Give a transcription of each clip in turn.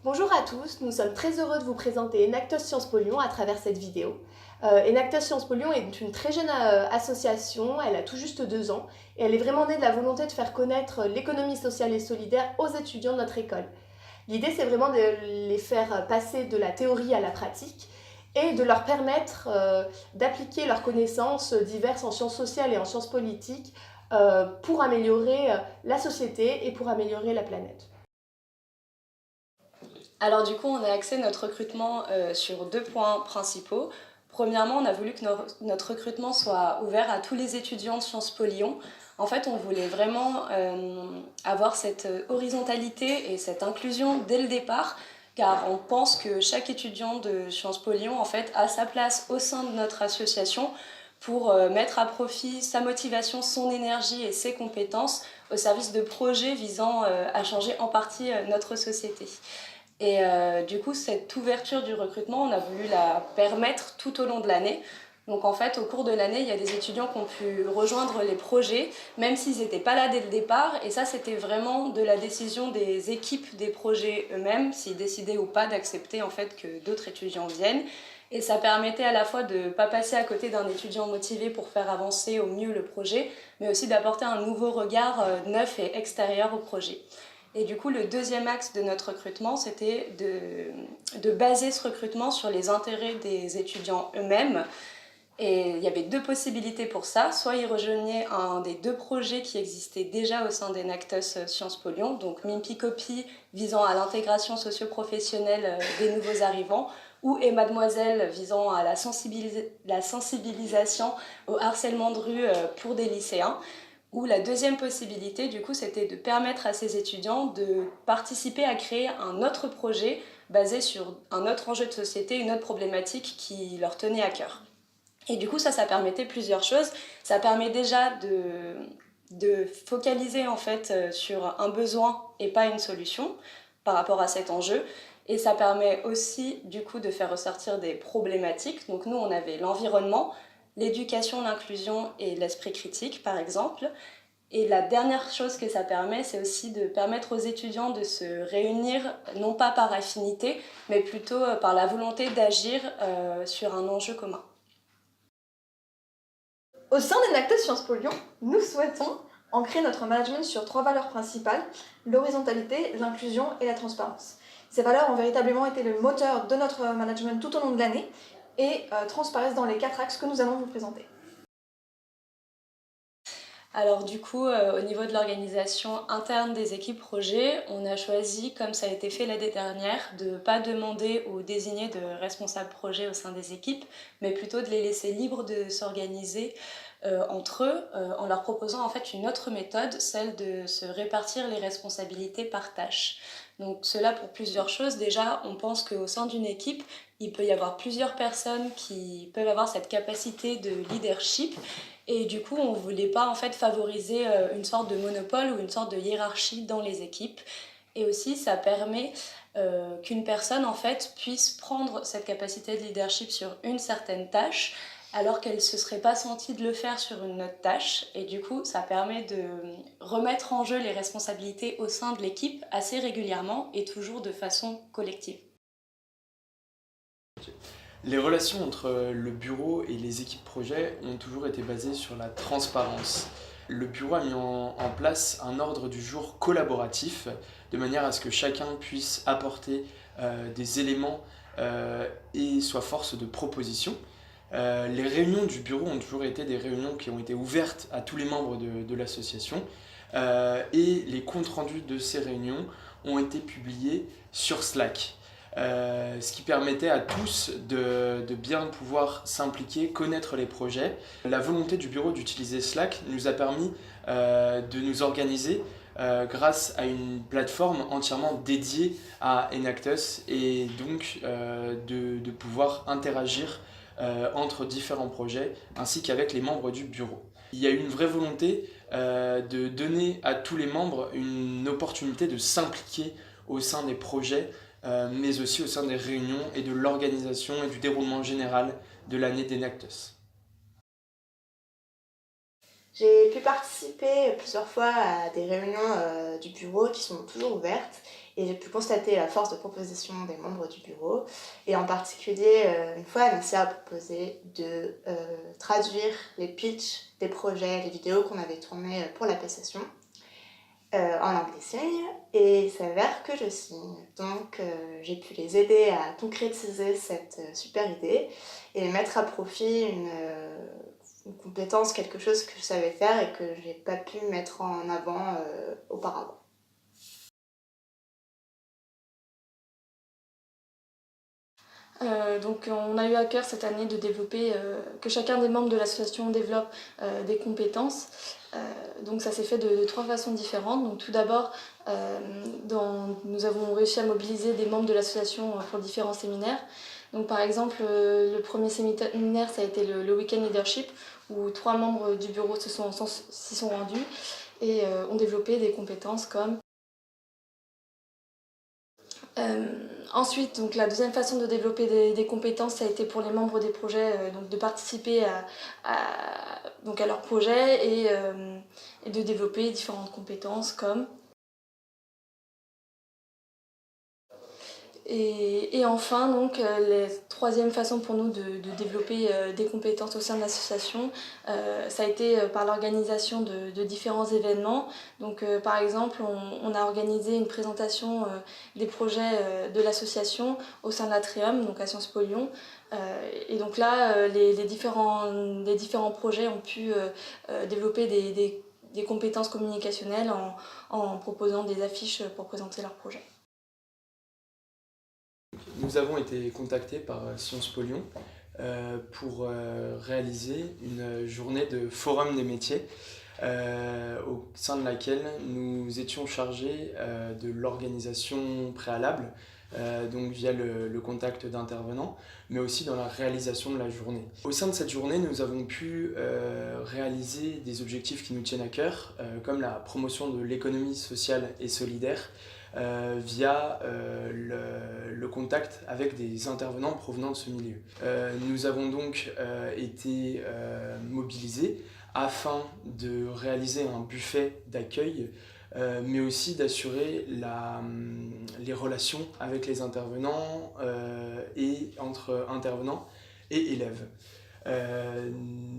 Bonjour à tous, nous sommes très heureux de vous présenter Enactus Sciences Po Lyon à travers cette vidéo. Enactus Sciences Po Lyon est une très jeune association, elle a tout juste 2 ans et elle est vraiment née de la volonté de faire connaître l'économie sociale et solidaire aux étudiants de notre école. L'idée c'est vraiment de les faire passer de la théorie à la pratique et de leur permettre d'appliquer leurs connaissances diverses en sciences sociales et en sciences politiques pour améliorer la société et pour améliorer la planète. Alors du coup, on a axé notre recrutement sur 2 points principaux. Premièrement, on a voulu que notre recrutement soit ouvert à tous les étudiants de Sciences Po Lyon. En fait, on voulait vraiment avoir cette horizontalité et cette inclusion dès le départ, car on pense que chaque étudiant de Sciences Po Lyon en fait, a sa place au sein de notre association pour mettre à profit sa motivation, son énergie et ses compétences au service de projets visant à changer en partie notre société. Et du coup, cette ouverture du recrutement, on a voulu la permettre tout au long de l'année. Donc en fait, au cours de l'année, il y a des étudiants qui ont pu rejoindre les projets, même s'ils n'étaient pas là dès le départ. Et ça, c'était vraiment de la décision des équipes des projets eux-mêmes, s'ils décidaient ou pas d'accepter en fait que d'autres étudiants viennent. Et ça permettait à la fois de ne pas passer à côté d'un étudiant motivé pour faire avancer au mieux le projet, mais aussi d'apporter un nouveau regard neuf et extérieur au projet. Et du coup, le deuxième axe de notre recrutement, c'était de baser ce recrutement sur les intérêts des étudiants eux-mêmes. Et il y avait 2 possibilités pour ça. Soit ils rejoignaient un des 2 projets qui existaient déjà au sein d'Enactus Sciences Po Lyon, donc Mimpi-Copy visant à l'intégration socio-professionnelle des nouveaux arrivants, ou Et Mademoiselle visant à la sensibilisation au harcèlement de rue pour des lycéens. Ou la deuxième possibilité, du coup, c'était de permettre à ces étudiants de participer à créer un autre projet basé sur un autre enjeu de société, une autre problématique qui leur tenait à cœur. Et du coup, ça permettait plusieurs choses. Ça permet déjà de focaliser en fait sur un besoin et pas une solution par rapport à cet enjeu. Et ça permet aussi du coup de faire ressortir des problématiques. Donc nous, on avait l'environnement, l'éducation, l'inclusion et l'esprit critique, par exemple. Et la dernière chose que ça permet, c'est aussi de permettre aux étudiants de se réunir, non pas par affinité, mais plutôt par la volonté d'agir sur un enjeu commun. Au sein d'Enactus Sciences Po Lyon, nous souhaitons ancrer notre management sur 3 valeurs principales, l'horizontalité, l'inclusion et la transparence. Ces valeurs ont véritablement été le moteur de notre management tout au long de l'année et transparaissent dans les 4 axes que nous allons vous présenter. Alors du coup, au niveau de l'organisation interne des équipes projets, on a choisi, comme ça a été fait l'année dernière, de ne pas demander ou désigner de responsables projet au sein des équipes, mais plutôt de les laisser libres de s'organiser entre eux en leur proposant en fait une autre méthode, celle de se répartir les responsabilités par tâches. Donc cela pour plusieurs choses. Déjà, on pense qu'au sein d'une équipe, il peut y avoir plusieurs personnes qui peuvent avoir cette capacité de leadership et du coup, on ne voulait pas en fait favoriser une sorte de monopole ou une sorte de hiérarchie dans les équipes. Et aussi, ça permet qu'une personne en fait puisse prendre cette capacité de leadership sur une certaine tâche alors qu'elle ne se serait pas sentie de le faire sur une autre tâche. Et du coup, ça permet de remettre en jeu les responsabilités au sein de l'équipe assez régulièrement et toujours de façon collective. Les relations entre le bureau et les équipes projet ont toujours été basées sur la transparence. Le bureau a mis en place un ordre du jour collaboratif, de manière à ce que chacun puisse apporter des éléments et soit force de proposition. Les réunions du bureau ont toujours été des réunions qui ont été ouvertes à tous les membres de l'association et les comptes rendus de ces réunions ont été publiés sur Slack. Ce qui permettait à tous de bien pouvoir s'impliquer, connaître les projets. La volonté du bureau d'utiliser Slack nous a permis de nous organiser grâce à une plateforme entièrement dédiée à Enactus et donc de pouvoir interagir entre différents projets ainsi qu'avec les membres du bureau. Il y a eu une vraie volonté de donner à tous les membres une opportunité de s'impliquer au sein des projets mais aussi au sein des réunions et de l'organisation et du déroulement général de l'année d'Enactus. J'ai pu participer plusieurs fois à des réunions du bureau qui sont toujours ouvertes et j'ai pu constater la force de proposition des membres du bureau. Et en particulier, une fois, Amicia a proposé de traduire les pitchs des projets, les vidéos qu'on avait tournées pour la PSSation en anglais signe, et il s'avère que je signe. Donc j'ai pu les aider à concrétiser cette super idée et mettre à profit une compétence, quelque chose que je savais faire et que j'ai pas pu mettre en avant auparavant. Donc on a eu à cœur cette année de développer, que chacun des membres de l'association développe des compétences. Donc ça s'est fait de 3 façons différentes. Donc tout d'abord, nous avons réussi à mobiliser des membres de l'association pour différents séminaires. Donc par exemple, le premier séminaire, ça a été le Weekend Leadership, où 3 membres du bureau s'y sont rendus et ont développé des compétences comme... Ensuite, donc, la deuxième façon de développer des compétences, ça a été pour les membres des projets donc de participer à leur projet et de développer différentes compétences comme... Et enfin, donc, la troisième façon pour nous de développer des compétences au sein de l'association, ça a été par l'organisation de différents événements. Donc, par exemple, on a organisé une présentation des projets de l'association au sein de l'Atrium, donc à Sciences Po Lyon. Et donc là, les différents projets ont pu développer des compétences communicationnelles en proposant des affiches pour présenter leurs projets. Nous avons été contactés par Sciences Po Lyon pour réaliser une journée de forum des métiers au sein de laquelle nous étions chargés de l'organisation préalable, donc via le contact d'intervenants, mais aussi dans la réalisation de la journée. Au sein de cette journée, nous avons pu réaliser des objectifs qui nous tiennent à cœur, comme la promotion de l'économie sociale et solidaire, via le contact avec des intervenants provenant de ce milieu. Nous avons donc été mobilisés afin de réaliser un buffet d'accueil, mais aussi d'assurer les relations avec les intervenants et entre intervenants et élèves.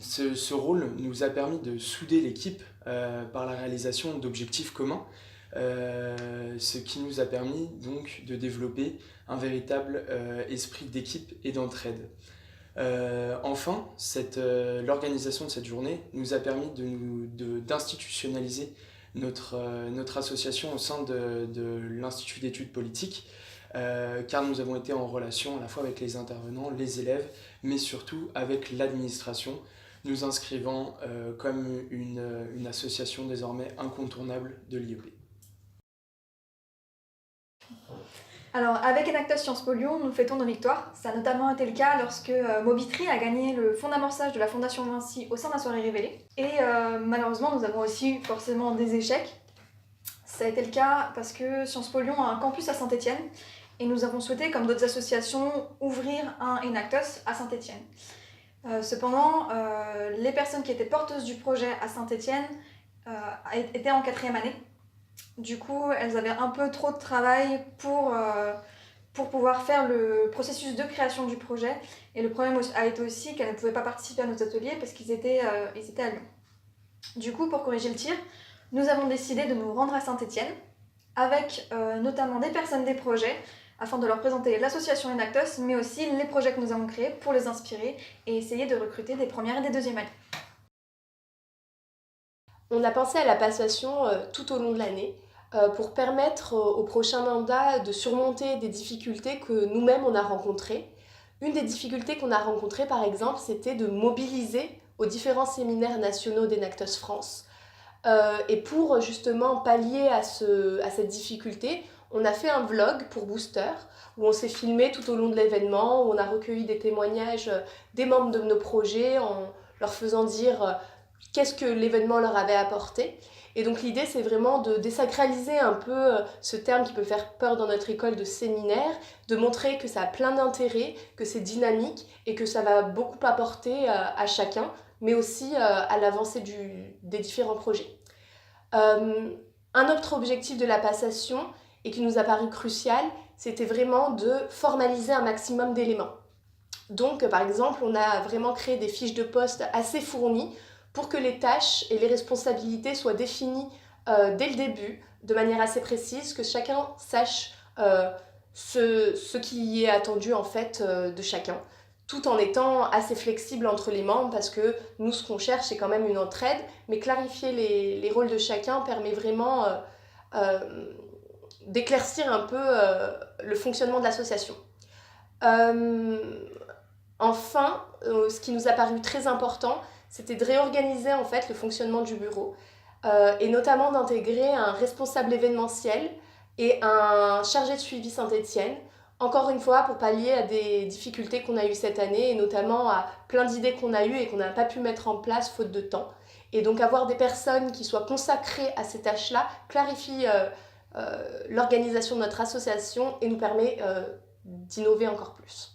Ce rôle nous a permis de souder l'équipe par la réalisation d'objectifs communs, ce qui nous a permis donc de développer un véritable esprit d'équipe et d'entraide. Enfin, l'organisation de cette journée nous a permis d'institutionnaliser notre association au sein de l'Institut d'études politiques, car nous avons été en relation à la fois avec les intervenants, les élèves, mais surtout avec l'administration, nous inscrivant comme une association désormais incontournable de l'IEP. Alors, avec Enactus Sciences Po Lyon, nous fêtons nos victoires. Ça a notamment été le cas lorsque Mobitry a gagné le fonds d'amorçage de la Fondation Vinci au sein de la soirée révélée. Et malheureusement, nous avons aussi eu forcément des échecs. Ça a été le cas parce que Sciences Po Lyon a un campus à Saint-Étienne et nous avons souhaité, comme d'autres associations, ouvrir un Enactus à Saint-Étienne. Cependant, les personnes qui étaient porteuses du projet à Saint-Étienne étaient en 4e année. Du coup, elles avaient un peu trop de travail pour pouvoir faire le processus de création du projet. Et le problème a été aussi qu'elles ne pouvaient pas participer à nos ateliers parce qu'ils étaient à Lyon. Du coup, pour corriger le tir, nous avons décidé de nous rendre à Saint-Étienne avec notamment des personnes des projets afin de leur présenter l'association Enactus, mais aussi les projets que nous avons créés pour les inspirer et essayer de recruter des premières et des deuxièmes années. On a pensé à la passation tout au long de l'année pour permettre au prochain mandat de surmonter des difficultés que nous-mêmes on a rencontrées. Une des difficultés qu'on a rencontrées par exemple, c'était de mobiliser aux différents séminaires nationaux d'Enactus France. Et pour justement pallier à cette difficulté, on a fait un vlog pour Booster où on s'est filmé tout au long de l'événement, où on a recueilli des témoignages des membres de nos projets en leur faisant dire qu'est-ce que l'événement leur avait apporté. Et donc l'idée, c'est vraiment de désacraliser un peu ce terme qui peut faire peur dans notre école de séminaire, de montrer que ça a plein d'intérêt, que c'est dynamique et que ça va beaucoup apporter à chacun, mais aussi à l'avancée des différents projets. Un autre objectif de la passation, et qui nous a paru crucial, c'était vraiment de formaliser un maximum d'éléments. Donc, par exemple, on a vraiment créé des fiches de poste assez fournies pour que les tâches et les responsabilités soient définies dès le début, de manière assez précise, que chacun sache ce qui est attendu en fait de chacun, tout en étant assez flexible entre les membres, parce que nous, ce qu'on cherche, c'est quand même une entraide, mais clarifier les rôles de chacun permet vraiment d'éclaircir un peu le fonctionnement de l'association. Enfin, ce qui nous a paru très important, c'était de réorganiser en fait le fonctionnement du bureau et notamment d'intégrer un responsable événementiel et un chargé de suivi Saint-Étienne, encore une fois pour pallier à des difficultés qu'on a eues cette année et notamment à plein d'idées qu'on a eues et qu'on n'a pas pu mettre en place faute de temps. Et donc avoir des personnes qui soient consacrées à ces tâches-là clarifie l'organisation de notre association et nous permet d'innover encore plus.